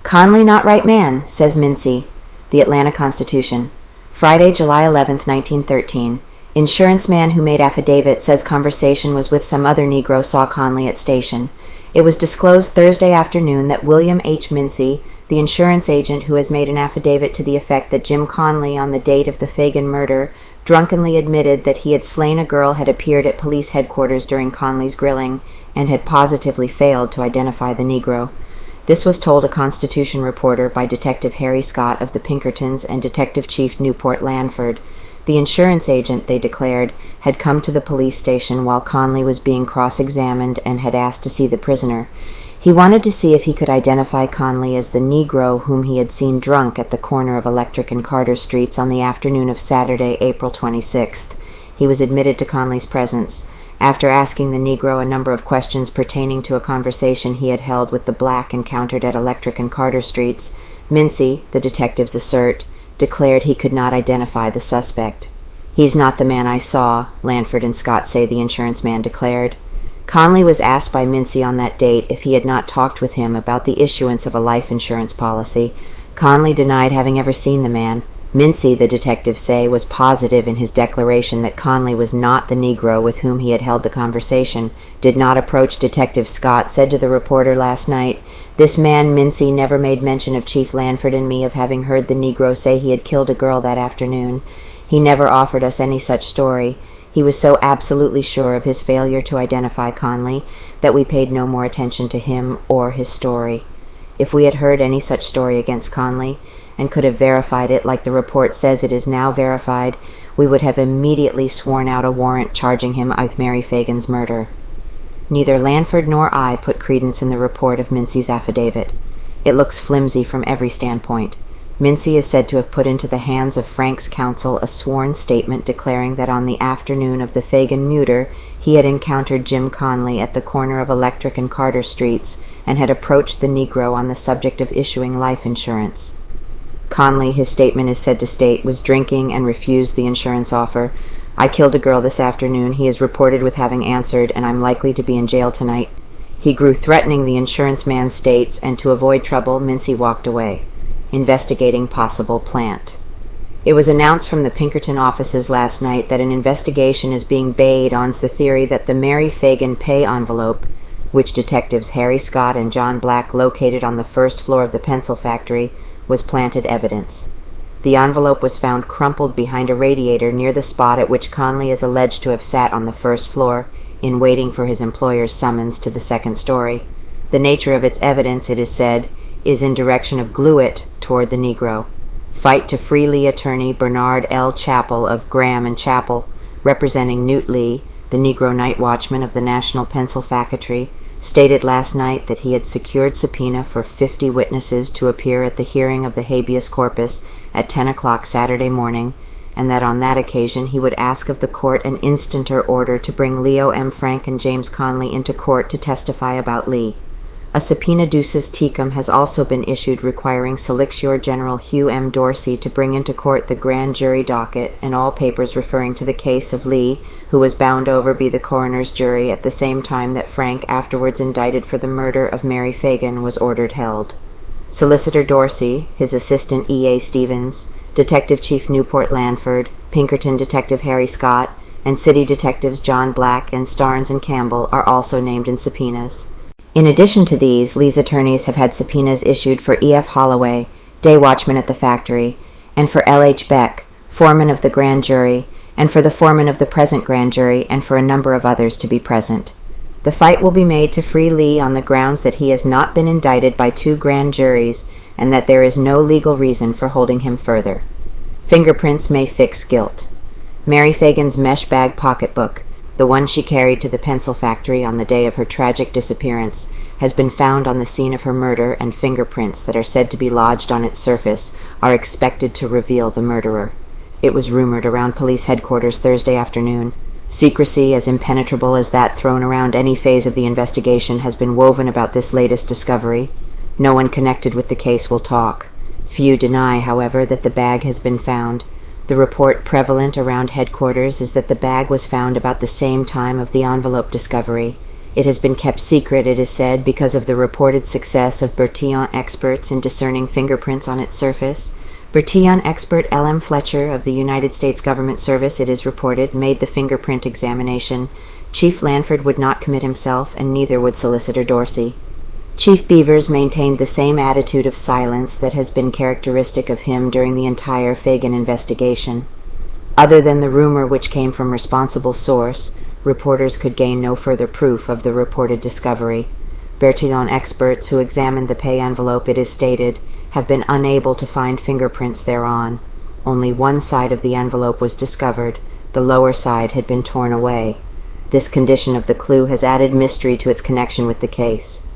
Conley not right man, says Mincey. The Atlanta Constitution. Friday, July 11, 1913. Insurance man who made affidavit says conversation was with some other Negro saw Conley at station. It was disclosed Thursday afternoon that William H. Mincey, the insurance agent who has made an affidavit to the effect that Jim Conley, on the date of the Phagan murder, drunkenly admitted that he had slain a girl, had appeared at police headquarters during Conley's grilling and had positively failed to identify the Negro. This was told a Constitution reporter by Detective Harry Scott of the Pinkertons and Detective Chief Newport Lanford. The insurance agent, they declared, had come to the police station while Conley was being cross-examined and had asked to see the prisoner. He wanted to see if he could identify Conley as the Negro whom he had seen drunk at the corner of Electric and Carter Streets on the afternoon of Saturday, April 26th. He was admitted to Conley's presence. After asking the Negro a number of questions pertaining to a conversation he had held with the black encountered at Electric and Carter Streets, Mincey, the detectives assert, declared he could not identify the suspect. "He's not the man I saw," Lanford and Scott say the insurance man declared. Conley was asked by Mincey on that date if he had not talked with him about the issuance of a life insurance policy. Conley denied having ever seen the man. Mincey, the detectives say, was positive in his declaration that Conley was not the Negro with whom he had held the conversation. Did not approach Detective Scott, said to the reporter last night, "This man, Mincey, never made mention of Chief Lanford and me of having heard the Negro say he had killed a girl that afternoon. He never offered us any such story. He was so absolutely sure of his failure to identify Conley that we paid no more attention to him or his story. If we had heard any such story against Conley, and could have verified it like the report says it is now verified, we would have immediately sworn out a warrant charging him with Mary Phagan's murder." Neither Lanford nor I put credence in the report of Mincey's affidavit. It looks flimsy from every standpoint. Mincey is said to have put into the hands of Frank's counsel a sworn statement declaring that on the afternoon of the Phagan murder he had encountered Jim Conley at the corner of Electric and Carter Streets and had approached the Negro on the subject of issuing life insurance. Conley, his statement is said to state, was drinking and refused the insurance offer. "I killed a girl this afternoon. He is reported with having answered, and I'm likely to be in jail tonight." He grew threatening, the insurance man states, and to avoid trouble, Mincey walked away. Investigating possible plant. It was announced from the Pinkerton offices last night that an investigation is being made on the theory that the Mary Phagan pay envelope, which detectives Harry Scott and John Black located on the first floor of the pencil factory, was planted evidence. The envelope was found crumpled behind a radiator near the spot at which Conley is alleged to have sat on the first floor in waiting for his employer's summons to the second story. The nature of its evidence, it is said, is in direction of glue it toward the Negro. Fight to Free Lee attorney Bernard L. Chappell of Graham and Chappell, representing Newt Lee, the Negro night watchman of the National Pencil Factory, stated last night that he had secured subpoena for 50 witnesses to appear at the hearing of the habeas corpus at 10 o'clock Saturday morning, and that on that occasion he would ask of the court an instanter order to bring Leo M. Frank and James Conley into court to testify about Lee. A subpoena ducis tecum has also been issued requiring Solicitor General Hugh M. Dorsey to bring into court the grand jury docket and all papers referring to the case of Lee, who was bound over be the coroner's jury at the same time that Frank, afterwards indicted for the murder of Mary Phagan, was ordered held. Solicitor Dorsey, his assistant E.A. Stevens, Detective Chief Newport Lanford, Pinkerton Detective Harry Scott, and City Detectives John Black and Starnes and Campbell are also named in subpoenas. In addition to these, Lee's attorneys have had subpoenas issued for E.F. Holloway, day watchman at the factory, and for L.H. Beck, foreman of the grand jury, and for the foreman of the present grand jury, and for a number of others to be present. The fight will be made to free Lee on the grounds that he has not been indicted by 2 grand juries and that there is no legal reason for holding him further. Fingerprints may fix guilt. Mary Phagan's mesh bag pocketbook, the one she carried to the pencil factory on the day of her tragic disappearance, has been found on the scene of her murder, and fingerprints that are said to be lodged on its surface are expected to reveal the murderer. It was rumored around police headquarters Thursday afternoon. Secrecy as impenetrable as that thrown around any phase of the investigation has been woven about this latest discovery. No one connected with the case will talk. Few deny, however, that the bag has been found. The report prevalent around headquarters is that the bag was found about the same time of the envelope discovery. It has been kept secret, it is said, because of the reported success of Bertillon experts in discerning fingerprints on its surface. Bertillon expert L.M. Fletcher of the United States Government Service, it is reported, made the fingerprint examination. Chief Lanford would not commit himself, and neither would Solicitor Dorsey. Chief Beavers maintained the same attitude of silence that has been characteristic of him during the entire Phagan investigation. Other than the rumor which came from responsible source, reporters could gain no further proof of the reported discovery. Bertillon experts who examined the pay envelope, it is stated, have been unable to find fingerprints thereon. Only one side of the envelope was discovered. The lower side had been torn away. This condition of the clue has added mystery to its connection with the case.